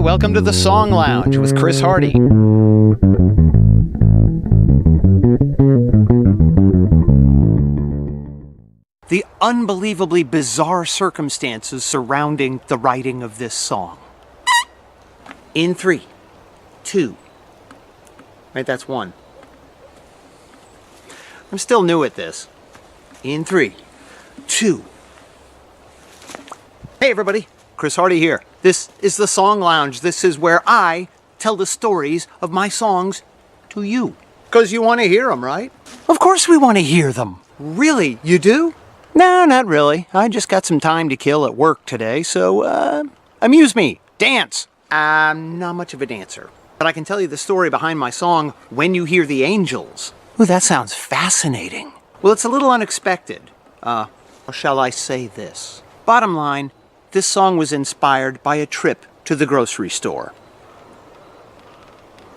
welcome to the Song Lounge with Chris Hardy. The unbelievably bizarre circumstances surrounding the writing of this song. In 3, 2, right, that's 1. I'm still new at this. In 3, 2. Hey everybody, Chris Hardy here. This is the Song Lounge. This is where I tell the stories of my songs to you. Because you want to hear them, right? Of course we want to hear them. Really, you do? No, not really. I just got some time to kill at work today, so, amuse me. Dance. I'm not much of a dancer. But I can tell you the story behind my song, When You Hear the Angels. Ooh, that sounds fascinating. Well, it's a little unexpected. Or shall I say this? Bottom line, this song was inspired by a trip to the grocery store.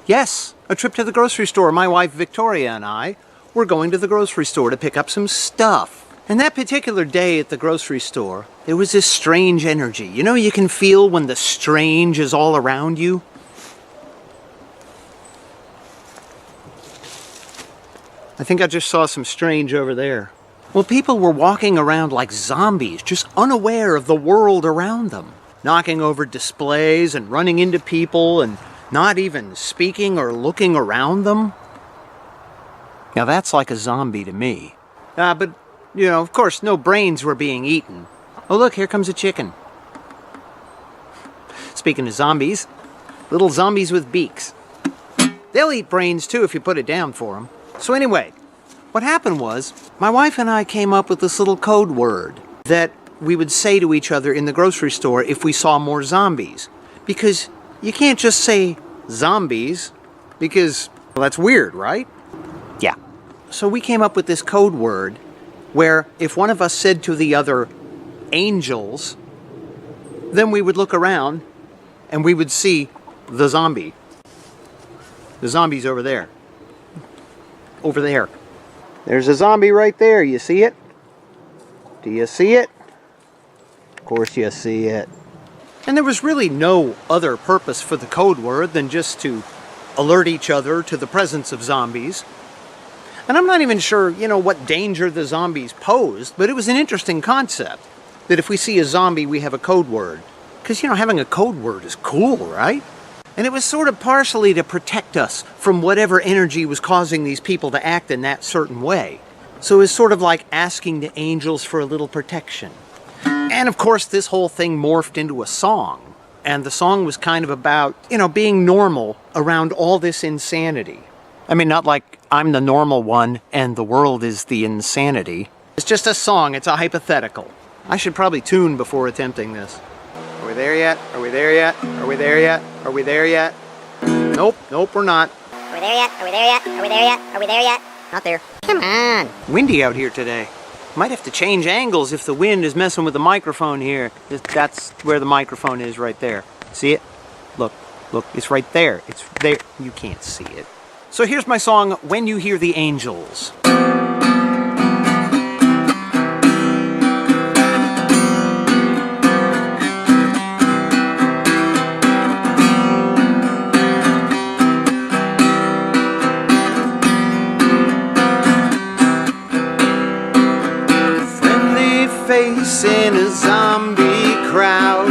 Yes, a trip to the grocery store. My wife Victoria and I were going to the grocery store to pick up some stuff. And that particular day at the grocery store, there was this strange energy. You know, you can feel when the strange is all around you. I think I just saw some strange over there. Well, people were walking around like zombies, just unaware of the world around them. Knocking over displays and running into people and not even speaking or looking around them. Now that's like a zombie to me. But, you know, of course, no brains were being eaten. Oh look, here comes a chicken. Speaking of zombies, little zombies with beaks. They'll eat brains too if you put it down for them. So anyway, what happened was, my wife and I came up with this little code word that we would say to each other in the grocery store if we saw more zombies. Because you can't just say zombies, because, well, that's weird, right? Yeah. So we came up with this code word where if one of us said to the other, angels, then we would look around and we would see the zombie. The zombie's over there. Over there. There's a zombie right there. You see it? Do you see it? Of course you see it. And there was really no other purpose for the code word than just to alert each other to the presence of zombies. And I'm not even sure, you know, what danger the zombies posed, but it was an interesting concept that if we see a zombie, we have a code word. Because, you know, having a code word is cool, right? And it was sort of partially to protect us from whatever energy was causing these people to act in that certain way. So it was sort of like asking the angels for a little protection. And of course, this whole thing morphed into a song. And the song was kind of about, you know, being normal around all this insanity. I mean, not like I'm the normal one and the world is the insanity. It's just a song, it's a hypothetical. I should probably tune before attempting this. Are we there yet? Are we there yet? Are we there yet? Are we there yet? Nope, we're not. Are we there yet? Are we there yet? Are we there yet? Are we there yet? Not there. Come on. Windy out here today. Might have to change angles if the wind is messing with the microphone here. That's where the microphone is right there. See it? Look, it's right there. It's there. You can't see it. So here's my song, When You Hear the Angels. In a zombie crowd,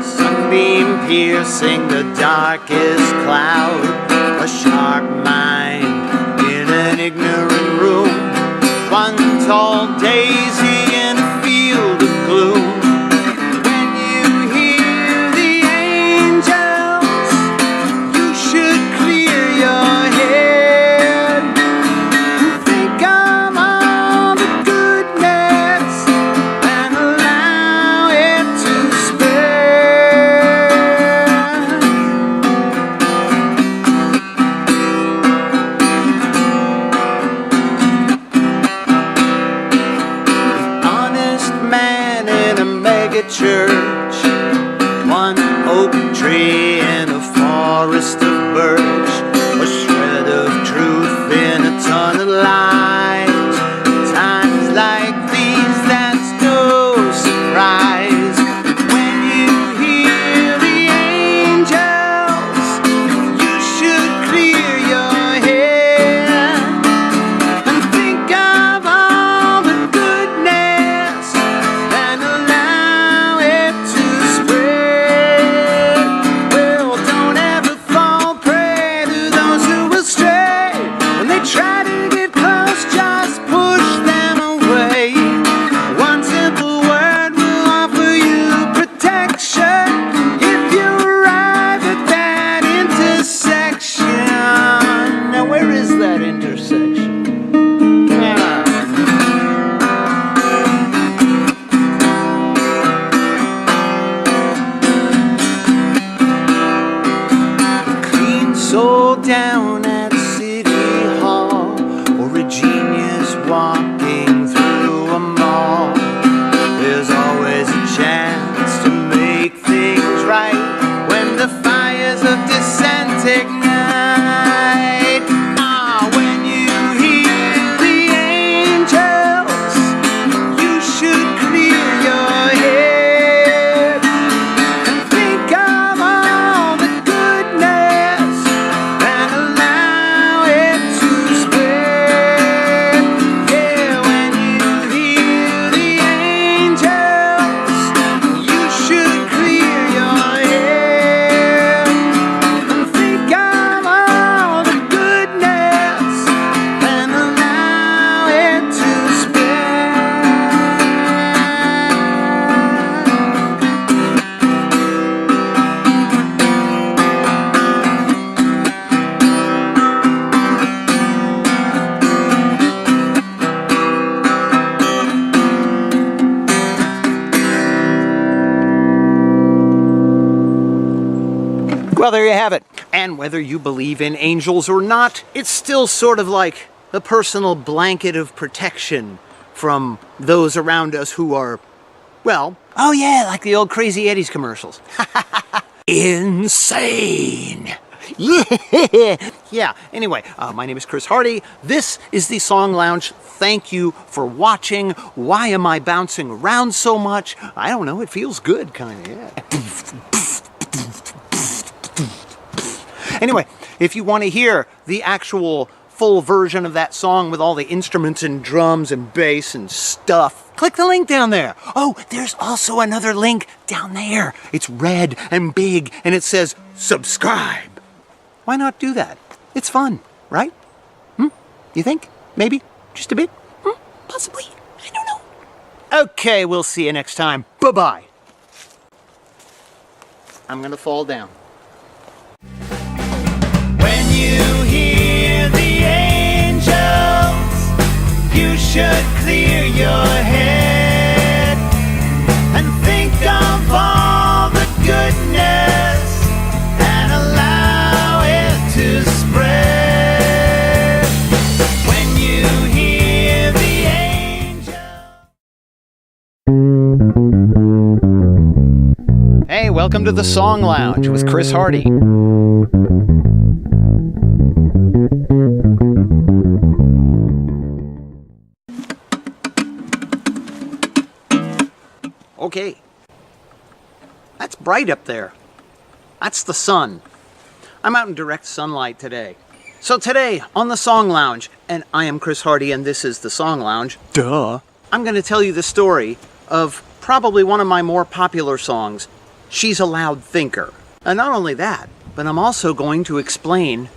sunbeam piercing the darkest cloud, a sharp mind in an ignorant room, one tall daisy in a field of gloom. When you hear the angels, you should clear your head. Think of all the goodness and allow it to spread. Honest man in a mega church, one oak tree in a forest of birch, a shred of truth in a ton of lies. Times like these, that's no surprise. When you hear the angels, down at City Hall, or a genius walking through a mall. There's always a chance to make things right when the fires of dissent ignite. When you hear the angels, you should clear your head and think of all the goodness and allow it to spread. Yeah, when you hear the angels, you should clear your head and think of all the goodness and allow it to spread. Well, there you have it. And whether you believe in angels or not, it's still sort of like a personal blanket of protection from those around us who are, well, oh yeah, like the old Crazy Eddie's commercials. Insane. Yeah, anyway, my name is Chris Hardy. This is the Song Lounge. Thank you for watching. Why am I bouncing around so much? I don't know, it feels good, kind of, yeah. Anyway, if you want to hear the actual full version of that song with all the instruments and drums and bass and stuff, click the link down there. Oh, there's also another link down there. It's red and big and it says subscribe. Why not do that? It's fun, right? You think? Maybe? Just a bit? Possibly? I don't know. Okay, we'll see you next time. Bye-bye. I'm gonna fall down. When you hear the angels, you should clear your head and think of all the goodness and allow it to spread. When you hear the angels. Hey, welcome to the Song Lounge with Chris Hardy. Okay, that's bright up there. That's the sun. I'm out in direct sunlight today. So today on the Song Lounge, and I am Chris Hardy and this is the Song Lounge, duh, I'm going to tell you the story of probably one of my more popular songs, She's a Loud Thinker. And not only that, but I'm also going to explain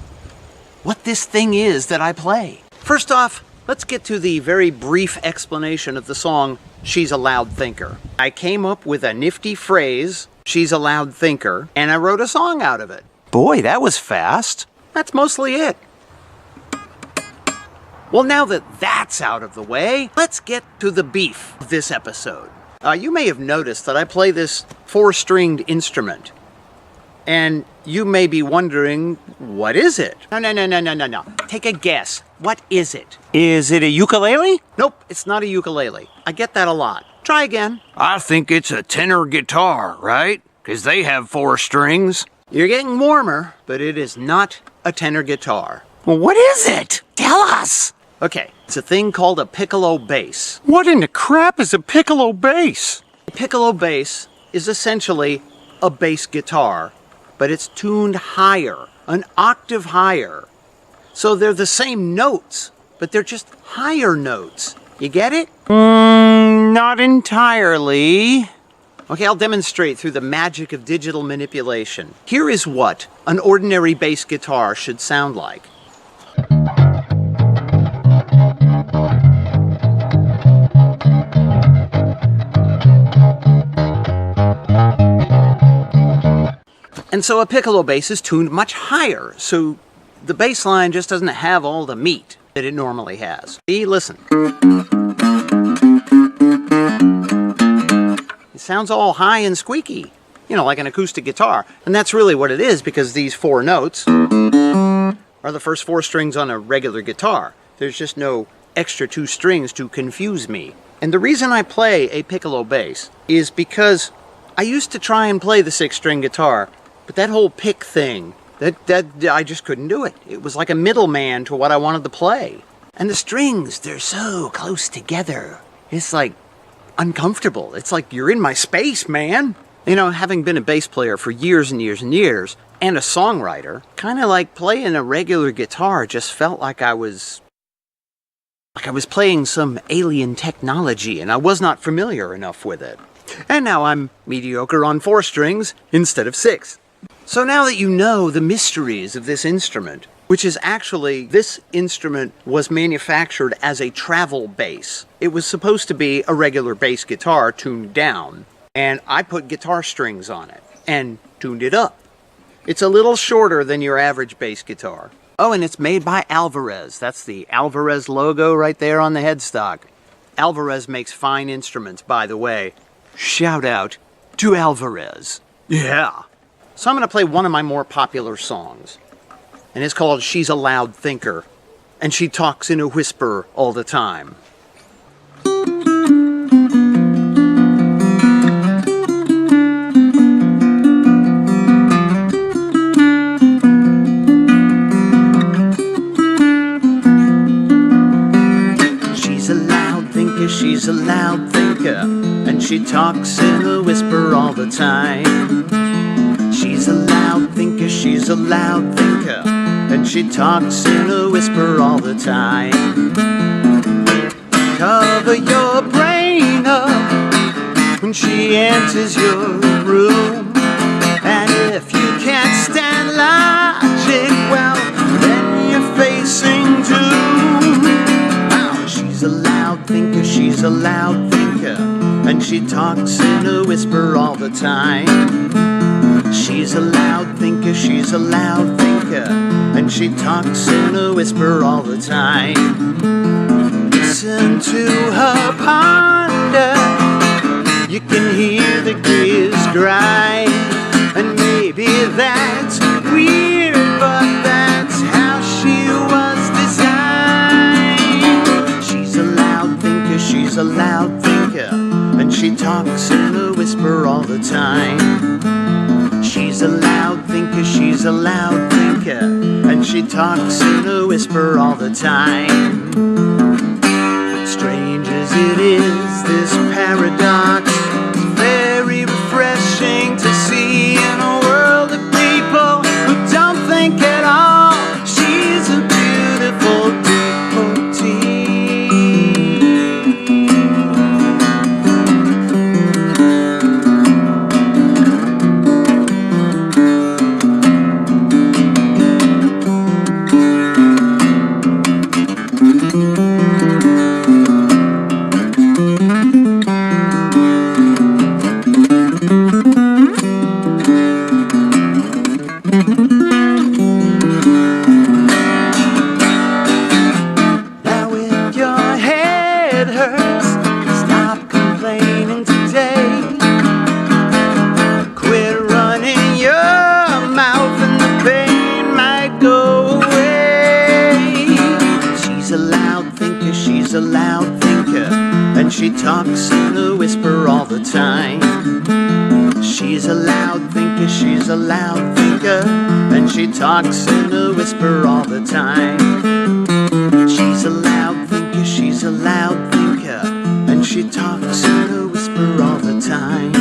what this thing is that I play. First off, let's get to the very brief explanation of the song, She's a Loud Thinker. I came up with a nifty phrase, she's a loud thinker, and I wrote a song out of it. Boy, that was fast. That's mostly it. Well, now that that's out of the way, let's get to the beef of this episode. You may have noticed that I play this 4-stringed instrument. And you may be wondering, what is it? No. Take a guess. What is it? Is it a ukulele? Nope, it's not a ukulele. I get that a lot. Try again. I think it's a tenor guitar, right? 'Cause they have 4 strings. You're getting warmer, but it is not a tenor guitar. Well, what is it? Tell us. Okay, it's a thing called a piccolo bass. What in the crap is a piccolo bass? A piccolo bass is essentially a bass guitar, but it's tuned higher, an octave higher. So they're the same notes, but they're just higher notes. You get it? Not entirely. Okay, I'll demonstrate through the magic of digital manipulation. Here is what an ordinary bass guitar should sound like. And so a piccolo bass is tuned much higher, so the bass line just doesn't have all the meat that it normally has. See, listen. It sounds all high and squeaky, you know, like an acoustic guitar. And that's really what it is, because these 4 notes are the first 4 strings on a regular guitar. There's just no extra 2 strings to confuse me. And the reason I play a piccolo bass is because I used to try and play the 6-string guitar, but that whole pick thing, that I just couldn't do it. It was like a middleman to what I wanted to play. And the strings, they're so close together. It's like uncomfortable. It's like you're in my space, man. You know, having been a bass player for years and years and years, and a songwriter, kind of like playing a regular guitar just felt like I was playing some alien technology, and I was not familiar enough with it. And now I'm mediocre on 4 strings instead of 6. So now that you know the mysteries of this instrument, which is actually, this instrument was manufactured as a travel bass. It was supposed to be a regular bass guitar tuned down, and I put guitar strings on it and tuned it up. It's a little shorter than your average bass guitar. Oh, and it's made by Alvarez. That's the Alvarez logo right there on the headstock. Alvarez makes fine instruments, by the way. Shout out to Alvarez. Yeah. So I'm going to play one of my more popular songs. And it's called She's a Loud Thinker. And she talks in a whisper all the time. She's a loud thinker, and she talks in a whisper all the time. She's a loud thinker, she's a loud thinker, and she talks in a whisper all the time. Cover your brain up when she enters your room, and if you can't stand logic, well, then you're facing doom. Now she's a loud thinker, she's a loud thinker, and she talks in a whisper all the time. She's a loud thinker, she's a loud thinker, and she talks in a whisper all the time. Listen to her ponder, you can hear the gears grind, and maybe that's weird, but that's how she was designed. She's a loud thinker, she's a loud thinker, and she talks in a whisper all the time. She's a loud thinker, she's a loud thinker, and she talks in a whisper all the time. Strange as it is, this paradox is very refreshing to see in a world of people who don't think at all. She's a beautiful devotee. Now if your head hurts, stop complaining today. Quit running your mouth and the pain might go away. She's a loud thinker, she's a loud thinker, and she talks in a whisper all the time. She's a loud thinker, she's a loud thinker, and she talks in a whisper all the time. She's a loud thinker, she's a loud thinker, and she talks in a whisper all the time.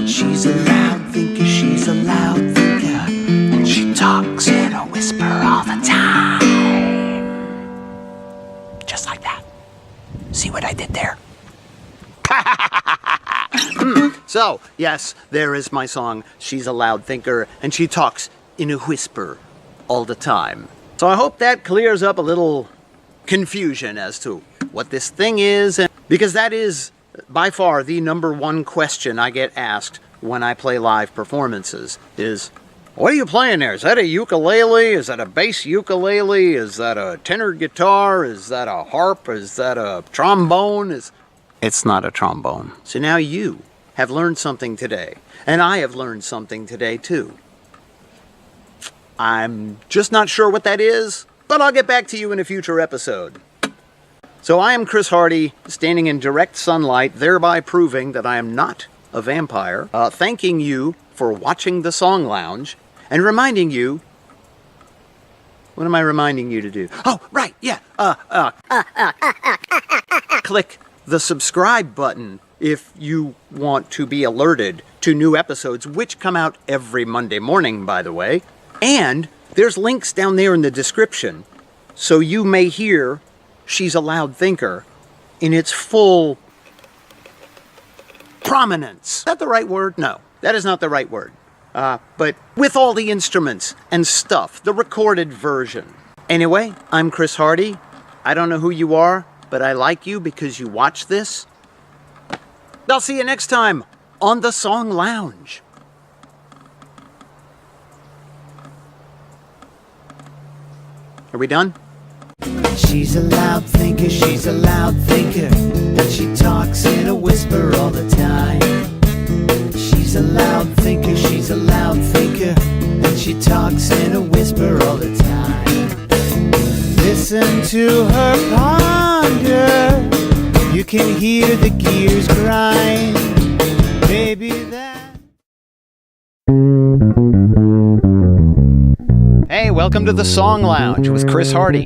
She's a loud thinker, she's a loud thinker, and she talks in a whisper all the time. Just like that. See what I did there? So, yes, there is my song, She's a Loud Thinker, and she talks in a whisper all the time. So I hope that clears up a little confusion as to what this thing is, because that is by far the #1 question I get asked when I play live performances is, what are you playing there? Is that a ukulele? Is that a bass ukulele? Is that a tenor guitar? Is that a harp? Is that a trombone? It's not a trombone. So now you have learned something today, and I have learned something today too. I'm just not sure what that is, but I'll get back to you in a future episode. So I am Chris Hardy, standing in direct sunlight, thereby proving that I am not a vampire, thanking you for watching the Song Lounge, and reminding you... What am I reminding you to do? Oh, right, yeah, click the subscribe button if you want to be alerted to new episodes, which come out every Monday morning, by the way. And there's links down there in the description, so you may hear She's a Loud Thinker in its full prominence. Is that the right word? No, that is not the right word. But with all the instruments and stuff, the recorded version. Anyway, I'm Chris Hardy. I don't know who you are, but I like you because you watch this. I'll see you next time on the Song Lounge. Are we done? She's a loud thinker, she's a loud thinker, and she talks in a whisper all the time. She's a loud thinker, she's a loud thinker, and she talks in a whisper all the time. Listen to her ponder, you can hear the gears grind. Maybe that... Hey, welcome to the Song Lounge with Chris Hardy.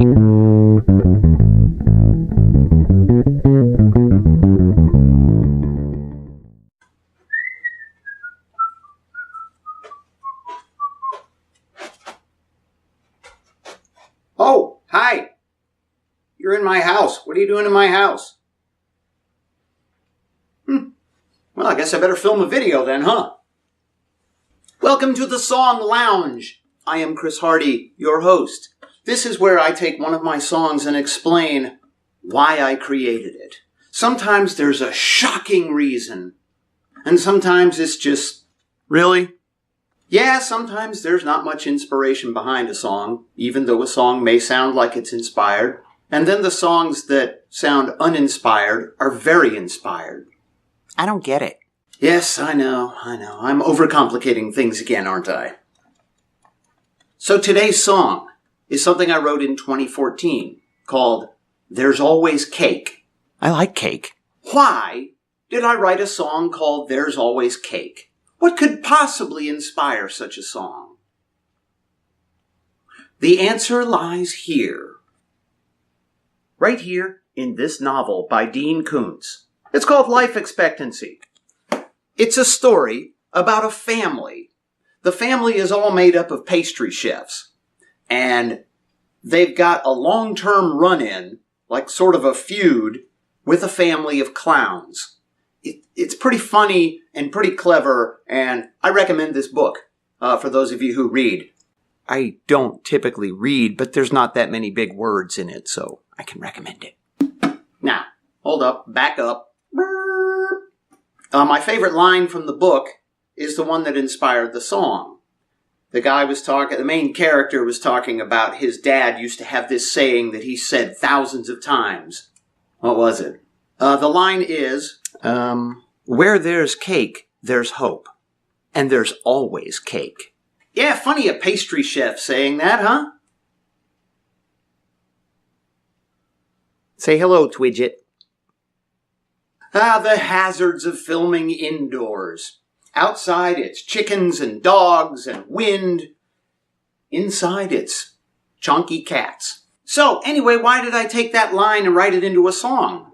Oh, hi. You're in my house. What are you doing in my house? Well, I guess I better film a video then, huh? Welcome to the Song Lounge. I am Chris Hardy, your host. This is where I take one of my songs and explain why I created it. Sometimes there's a shocking reason, and sometimes it's just, really? Yeah, sometimes there's not much inspiration behind a song, even though a song may sound like it's inspired. And then the songs that sound uninspired are very inspired. I don't get it. Yes, I know. I'm overcomplicating things again, aren't I? So today's song is something I wrote in 2014 called There's Always Cake. I like cake. Why did I write a song called There's Always Cake? What could possibly inspire such a song? The answer lies here. Right here in this novel by Dean Koontz. It's called Life Expectancy. It's a story about a family. The family is all made up of pastry chefs. And they've got a long-term run-in, like sort of a feud, with a family of clowns. It's pretty funny and pretty clever, and I recommend this book for those of you who read. I don't typically read, but there's not that many big words in it, so I can recommend it. Now, hold up, back up. My favorite line from the book is the one that inspired the song. The main character was talking about his dad used to have this saying that he said thousands of times. What was it? The line is, where there's cake, there's hope. And there's always cake. Yeah, funny a pastry chef saying that, huh? Say hello, Twidget. The hazards of filming indoors. Outside, it's chickens and dogs and wind. Inside, it's chonky cats. So, anyway, why did I take that line and write it into a song?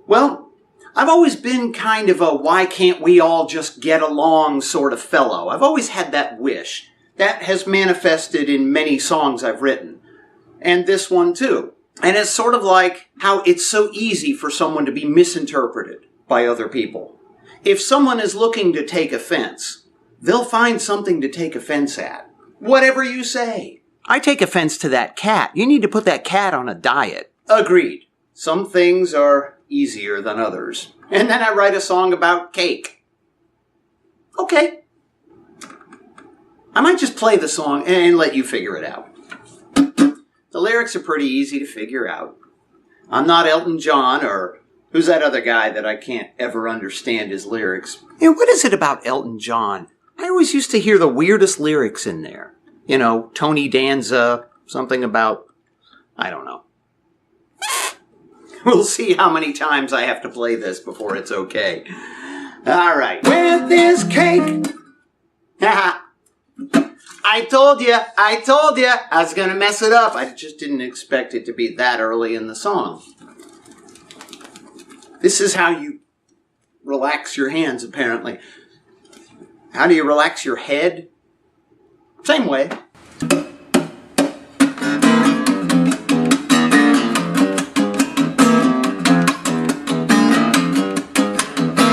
Well, I've always been kind of a why can't we all just get along sort of fellow. I've always had that wish. That has manifested in many songs I've written. And this one too. And it's sort of like how it's so easy for someone to be misinterpreted by other people. If someone is looking to take offense, they'll find something to take offense at. Whatever you say. I take offense to that cat. You need to put that cat on a diet. Agreed. Some things are easier than others. And then I write a song about cake. Okay. I might just play the song and let you figure it out. The lyrics are pretty easy to figure out. I'm not Elton John or who's that other guy that I can't ever understand his lyrics. And what is it about Elton John? I always used to hear the weirdest lyrics in there. Tony Danza, something about, I don't know. We'll see how many times I have to play this before it's okay. All right. With this cake. I told you I was going to mess it up. I just didn't expect it to be that early in the song. This is how you relax your hands, apparently. How do you relax your head? Same way.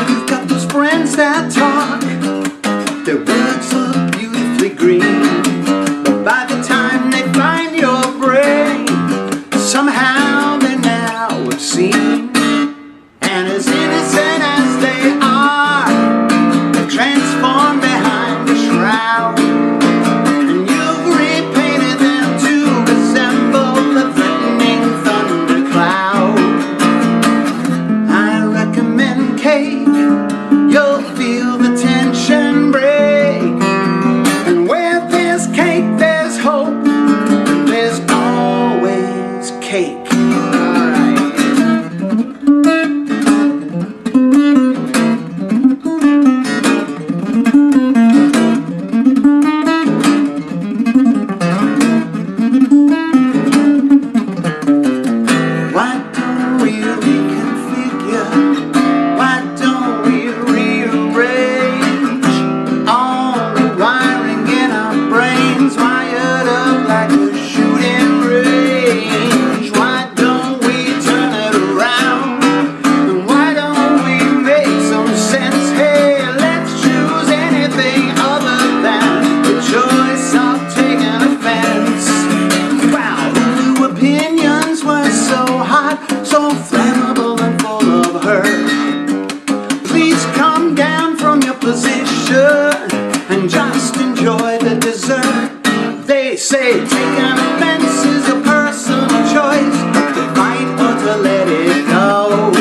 You've got those friends that talk. Their words look beautifully green. But by the time they find your brain, somehow they're now obscene. And as innocent as they are, they're transformed behind the shroud. And you've repainted them to resemble the threatening thundercloud. I recommend cake. You'll feel the tension break. And with this cake, there's hope. There's always cake. And just enjoy the dessert. They say taking offense is a personal choice, to fight or to let it go.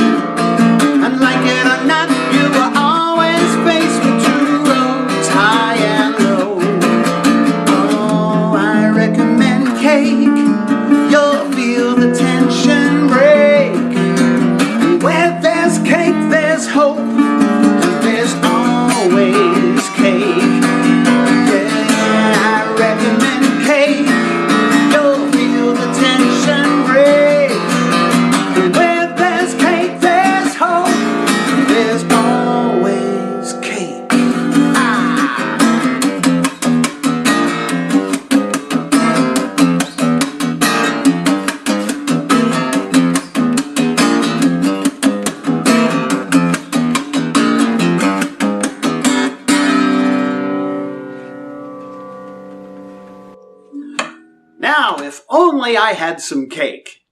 And like it or not, you are always faced with two roads, high and low. Oh, I recommend cake. You'll feel the tension break. And where there's cake, there's hope. And there's always cake. Now, if only I had some cake.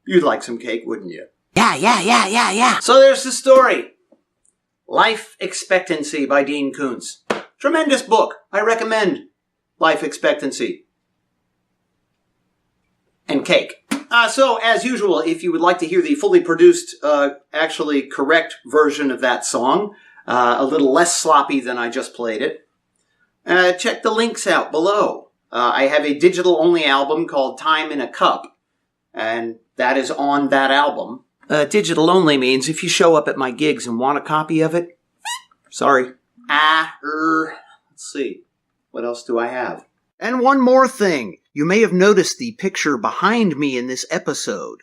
You'd like some cake, wouldn't you? Yeah. So there's the story. Life Expectancy by Dean Koontz. Tremendous book. I recommend Life Expectancy. And cake. So, as usual, if you would like to hear the fully produced, actually correct version of that song, a little less sloppy than I just played it, check the links out below. I have a digital-only album called Time in a Cup, and that is on that album. Digital-only means if you show up at my gigs and want a copy of it, sorry. Let's see. What else do I have? And one more thing. You may have noticed the picture behind me in this episode.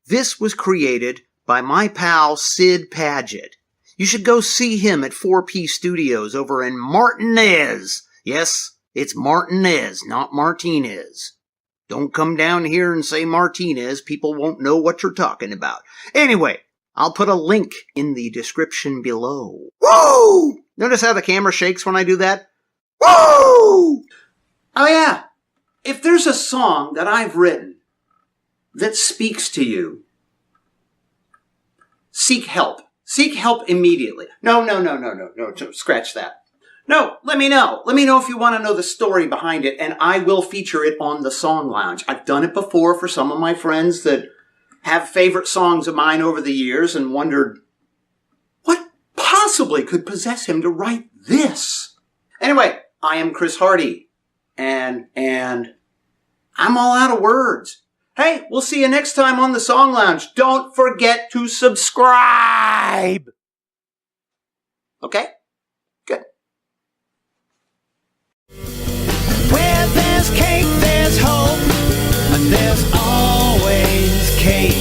This was created by my pal Sid Paget. You should go see him at 4P Studios over in Martinez. Yes, it's Martinez, not Martinez. Don't come down here and say Martinez. People won't know what you're talking about. Anyway, I'll put a link in the description below. Woo! Notice how the camera shakes when I do that? Woo! Oh yeah. If there's a song that I've written that speaks to you, seek help. Seek help immediately. No, scratch that. No, let me know. Let me know if you want to know the story behind it, and I will feature it on the Song Lounge. I've done it before for some of my friends that have favorite songs of mine over the years and wondered, what possibly could possess him to write this? Anyway, I am Chris Hardy. and I'm all out of words. Hey, we'll see you next time on the Song Lounge. Don't forget to subscribe. Okay? Good. Where there's cake, there's hope, and there's always cake.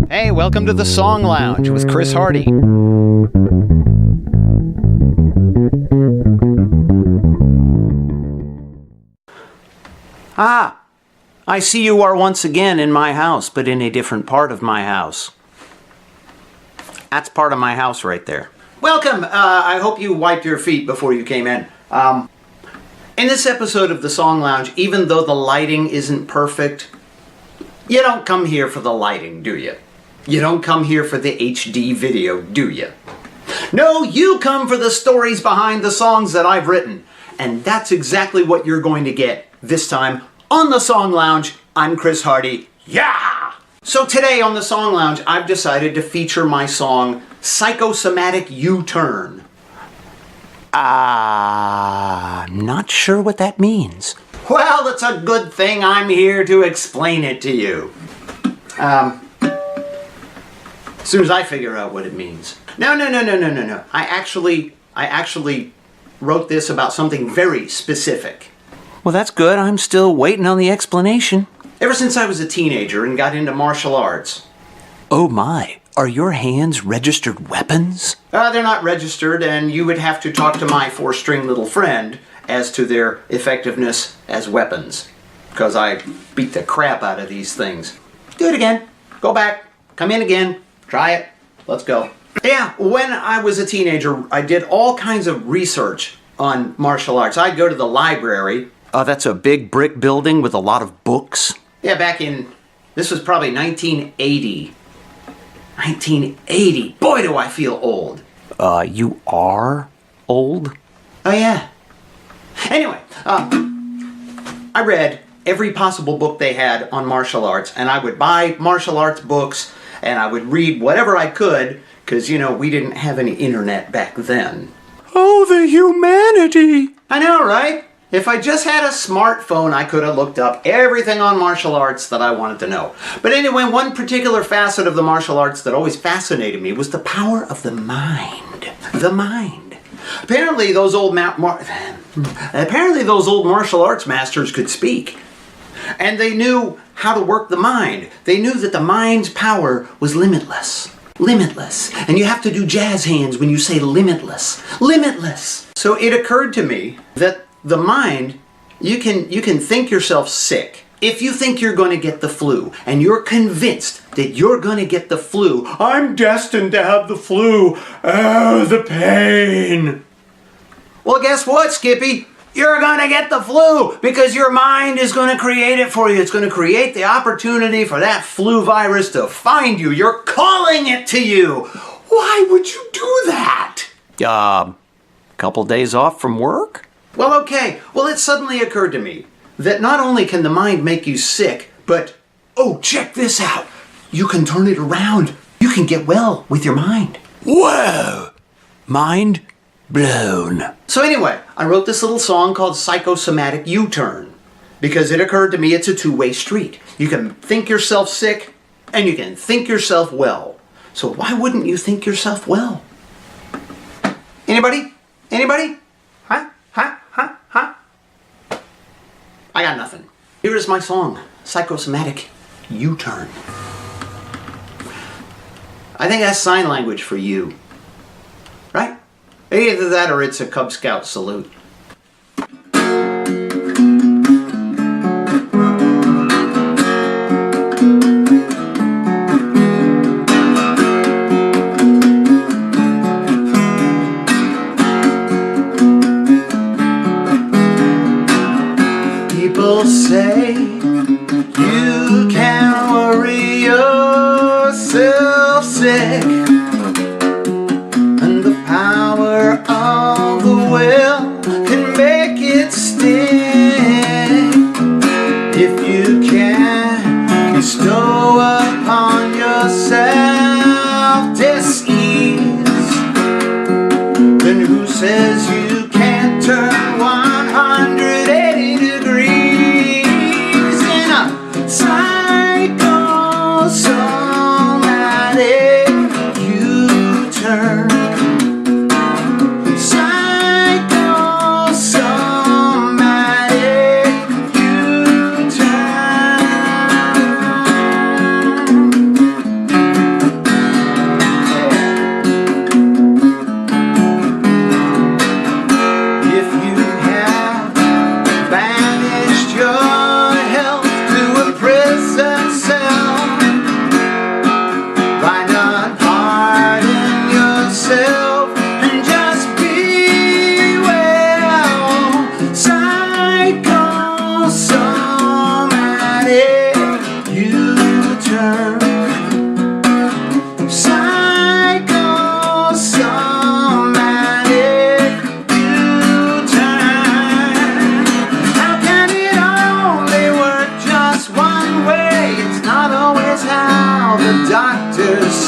Hey, welcome to the Song Lounge with Chris Hardy. Ah, I see you are once again in my house, but in a different part of my house. That's part of my house right there. Welcome! I hope you wiped your feet before you came in. In this episode of the Song Lounge, even though the lighting isn't perfect, you don't come here for the lighting, do you? You don't come here for the HD video, do you? No, you come for the stories behind the songs that I've written. And that's exactly what you're going to get this time on the Song Lounge. I'm Chris Hardy. Yeah! So today on the Song Lounge, I've decided to feature my song, Psychosomatic U-Turn. I'm not sure what that means. Well, it's a good thing I'm here to explain it to you. As soon as I figure out what it means. No. I actually wrote this about something very specific. Well, that's good. I'm still waiting on the explanation. Ever since I was a teenager and got into martial arts. Oh my, are your hands registered weapons? They're not registered, and you would have to talk to my four-string little friend as to their effectiveness as weapons. Because I beat the crap out of these things. Do it again. Go back. Come in again. Try it. Let's go. Yeah, when I was a teenager, I did all kinds of research on martial arts. I'd go to the library. That's a big brick building with a lot of books. Yeah, this was probably 1980. 1980. Boy, do I feel old. You are old? Oh, yeah. Anyway, I read every possible book they had on martial arts, and I would buy martial arts books, and I would read whatever I could, because, we didn't have any internet back then. Oh, the humanity! I know, right? If I just had a smartphone, I could have looked up everything on martial arts that I wanted to know. But anyway, one particular facet of the martial arts that always fascinated me was the power of the mind. The mind. Apparently, those old martial arts masters could speak. And they knew how to work the mind. They knew that the mind's power was limitless. Limitless. And you have to do jazz hands when you say limitless. Limitless. So it occurred to me that the mind, you can think yourself sick. If you think you're going to get the flu, and you're convinced that you're going to get the flu, I'm destined to have the flu. Oh, the pain. Well, guess what, Skippy? You're going to get the flu because your mind is going to create it for you. It's going to create the opportunity for that flu virus to find you. You're calling it to you. Why would you do that? Couple days off from work? Well, okay. Well, it suddenly occurred to me that not only can the mind make you sick, but, check this out. You can turn it around. You can get well with your mind. Whoa! Mind blown. So anyway, I wrote this little song called Psychosomatic U-Turn because it occurred to me it's a two-way street. You can think yourself sick and you can think yourself well. So why wouldn't you think yourself well? Anybody? Anybody? Huh? I got nothing. Here is my song, Psychosomatic U-Turn. I think that's sign language for you. Right? Either that or it's a Cub Scout salute. People say you can worry yourself sick, and the power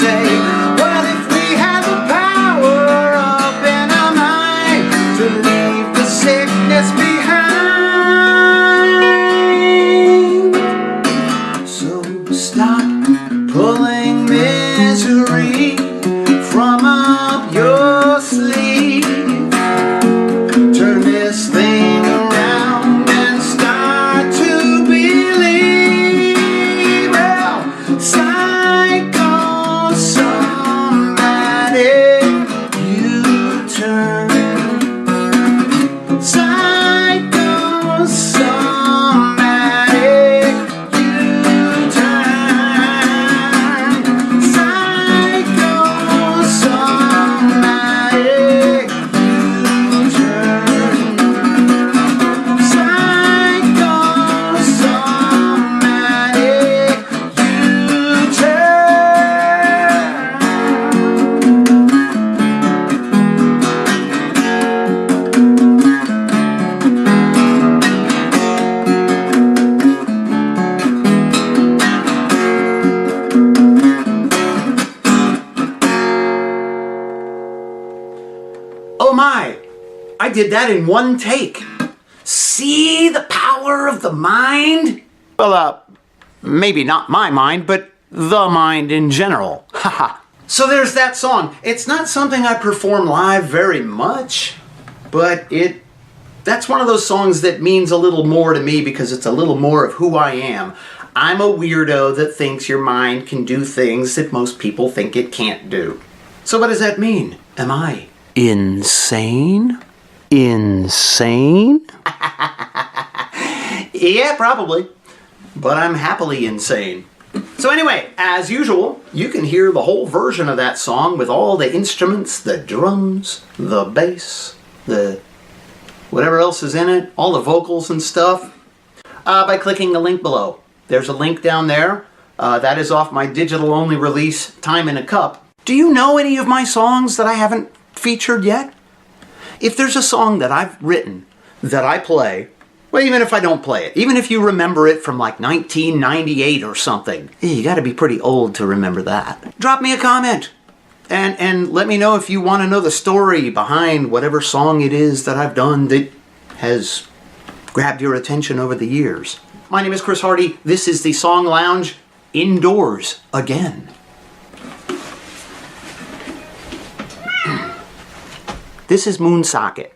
say, well, if we had the power up in our mind to leave the sickness behind. So stop pulling misery from up your sleeve. Turn this thing around and start to believe. Well, psychosomatic U-turn. Psychosomatic U-turn. Psychosomatic U-turn. Psychosomatic Oh my! I did that in one take. See the power of the mind? Well, maybe not my mind, but the mind in general. Haha. So there's that song. It's not something I perform live very much, but that's one of those songs that means a little more to me because it's a little more of who I am. I'm a weirdo that thinks your mind can do things that most people think it can't do. So what does that mean? Am I insane? Insane? Yeah, probably. But I'm happily insane. So anyway, as usual, you can hear the whole version of that song with all the instruments, the drums, the bass, the whatever else is in it, all the vocals and stuff, by clicking the link below. There's a link down there. That is off my digital-only release, Time in a Cup. Do you know any of my songs that I haven't featured yet? If there's a song that I've written that I play, well, even if I don't play it, even if you remember it from like 1998 or something, you gotta be pretty old to remember that. Drop me a comment and let me know if you want to know the story behind whatever song it is that I've done that has grabbed your attention over the years. My name is Chris Hardy. This is the Song Lounge, indoors again. This is Moonsocket.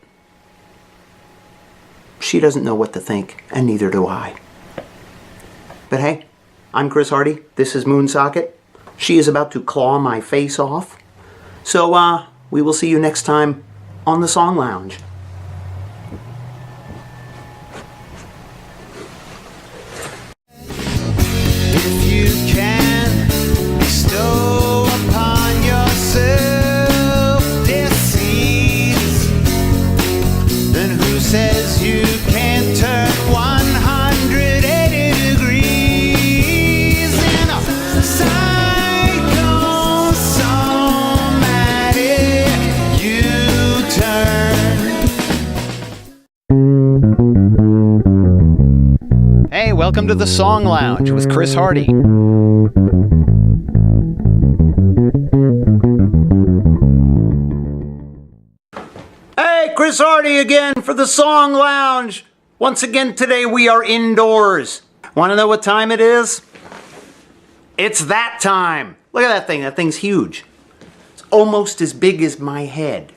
She doesn't know what to think, and neither do I. But hey, I'm Chris Hardy. This is Moonsocket. She is about to claw my face off. So, we will see you next time on the Song Lounge. If you can bestow upon yourself disease, then who says you can't turn 180 degrees in a psychosomatic U-turn? Hey, welcome to the Song Lounge with Chris Hardy. Hey, Chris Hardy again for the Song Lounge. Once again today we are indoors. Want to know what time it is? It's that time. Look at that thing. That thing's huge. It's almost as big as my head.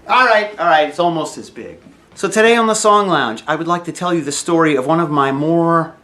All right. It's almost as big. So today on the Song Lounge, I would like to tell you the story of one of my more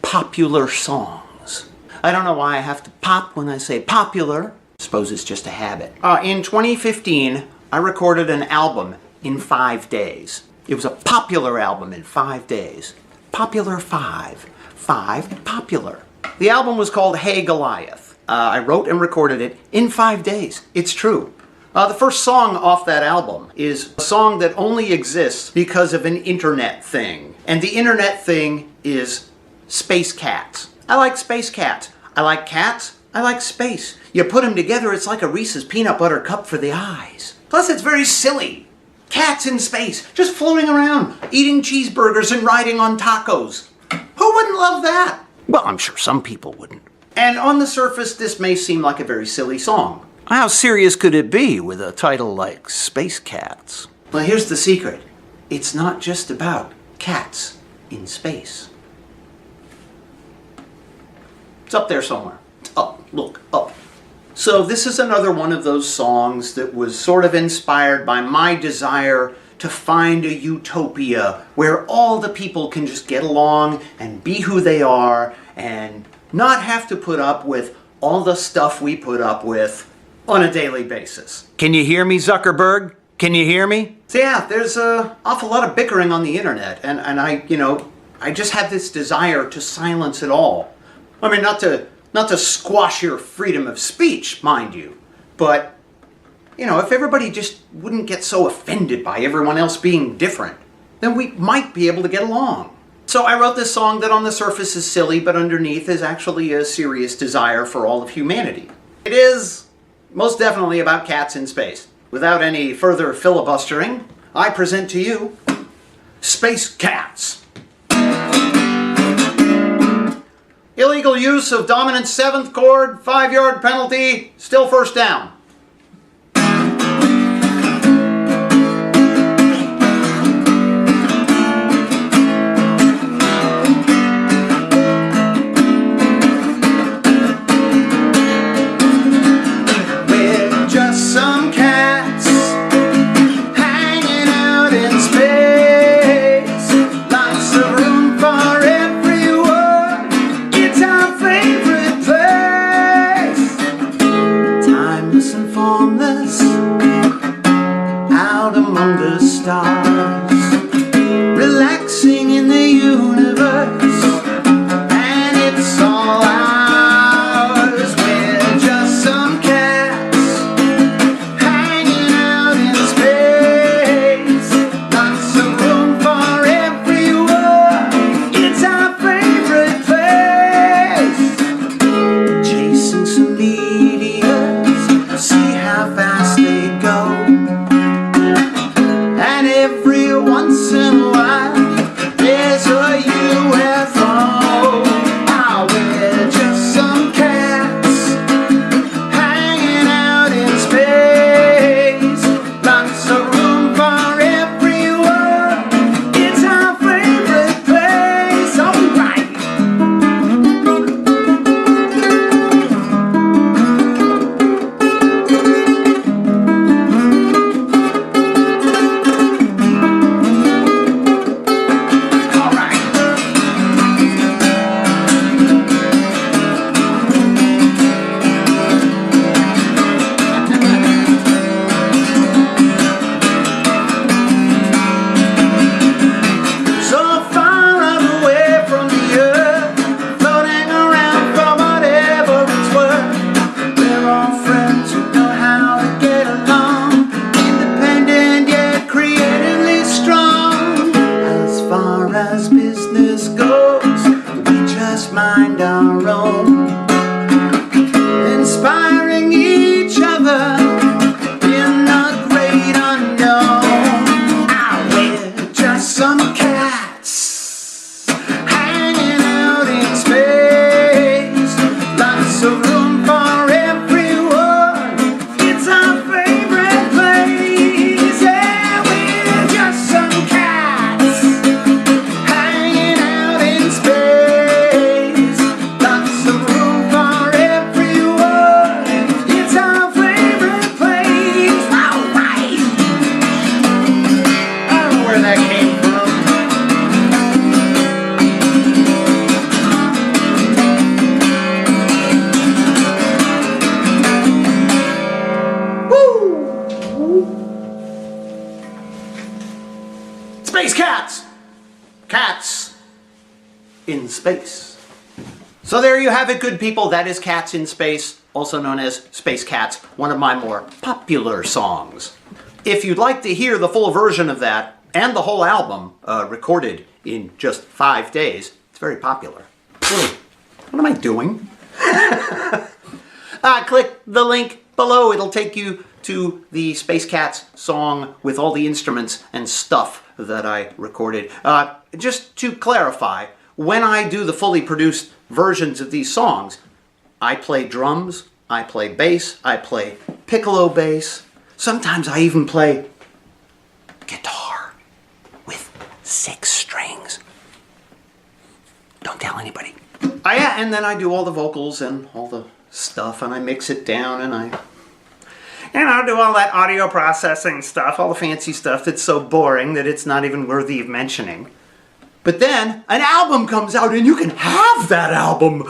popular songs. I don't know why I have to pop when I say popular. I suppose it's just a habit. In 2015, I recorded an album in 5 days. It was a popular album in 5 days. Popular 5. 5 popular. The album was called Hey Goliath. I wrote and recorded it in 5 days. It's true. The first song off that album is a song that only exists because of an internet thing. And the internet thing is Space Cats. I like Space Cats. I like cats. I like space. You put them together, it's like a Reese's peanut butter cup for the eyes. Plus, it's very silly. Cats in space, just floating around, eating cheeseburgers and riding on tacos. Who wouldn't love that? Well, I'm sure some people wouldn't. And on the surface, this may seem like a very silly song. How serious could it be with a title like Space Cats? Well, here's the secret. It's not just about cats in space. It's up there somewhere. It's up. Look, up. So this is another one of those songs that was sort of inspired by my desire to find a utopia where all the people can just get along and be who they are and not have to put up with all the stuff we put up with on a daily basis. Can you hear me, Zuckerberg? Can you hear me? So yeah, there's an awful lot of bickering on the internet, and I just have this desire to silence it all. I mean, not to squash your freedom of speech, mind you, but if everybody just wouldn't get so offended by everyone else being different, then we might be able to get along. So I wrote this song that on the surface is silly, but underneath is actually a serious desire for all of humanity. It is most definitely about cats in space. Without any further filibustering, I present to you Space Cats. Illegal use of dominant 7th chord, 5-yard penalty, still first down. Relaxing in the universe, and it's all ours. We're just some cats hanging out in space. Lots of room for everyone. It's our favorite place. Chasing some meteors, see how fast they go. And every once in a while, there's a UFO. Ah, we're just some cats hanging out in space. Lots of room for everyone. It's our favorite place. All right. As business goes, we just mind our own, inspiring each other in the great unknown. Ah, we're just some cats hanging out in space. Lots of room for everyone. It's our favorite place. Yeah, we're just some cats hanging out in space. Lots of room for everyone. It's our favorite place. All right. I don't know where that came from. Woo! Space cats! Cats in space. So there you have it, good people. That is Cats in Space, also known as Space Cats, one of my more popular songs. If you'd like to hear the full version of that and the whole album recorded in just 5 days, it's very popular. Whoa, what am I doing? Click the link below. It'll take you to the Space Cats song with all the instruments and stuff that I recorded. Just to clarify, when I do the fully produced versions of these songs, I play drums, I play bass, I play piccolo bass. Sometimes I even play guitar with 6 strings. Don't tell anybody. Oh yeah, and then I do all the vocals and all the stuff, and I mix it down, and I do all that audio processing stuff, all the fancy stuff that's so boring that it's not even worthy of mentioning. But then an album comes out, and you can have that album.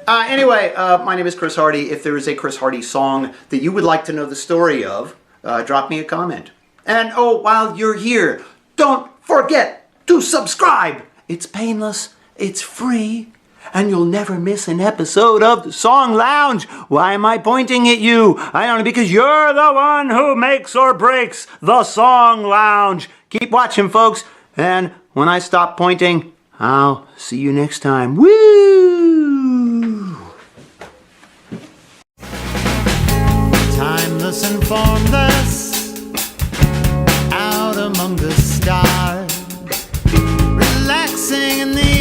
Anyway, my name is Chris Hardy. If there is a Chris Hardy song that you would like to know the story of, drop me a comment. And oh, while you're here, don't forget to subscribe. It's painless, it's free, and you'll never miss an episode of the Song Lounge. Why am I pointing at you? I don't know, because you're the one who makes or breaks the Song Lounge. Keep watching, folks, and when I stop pointing, I'll see you next time. Woo! Timeless and formless, out among the stars, relaxing in the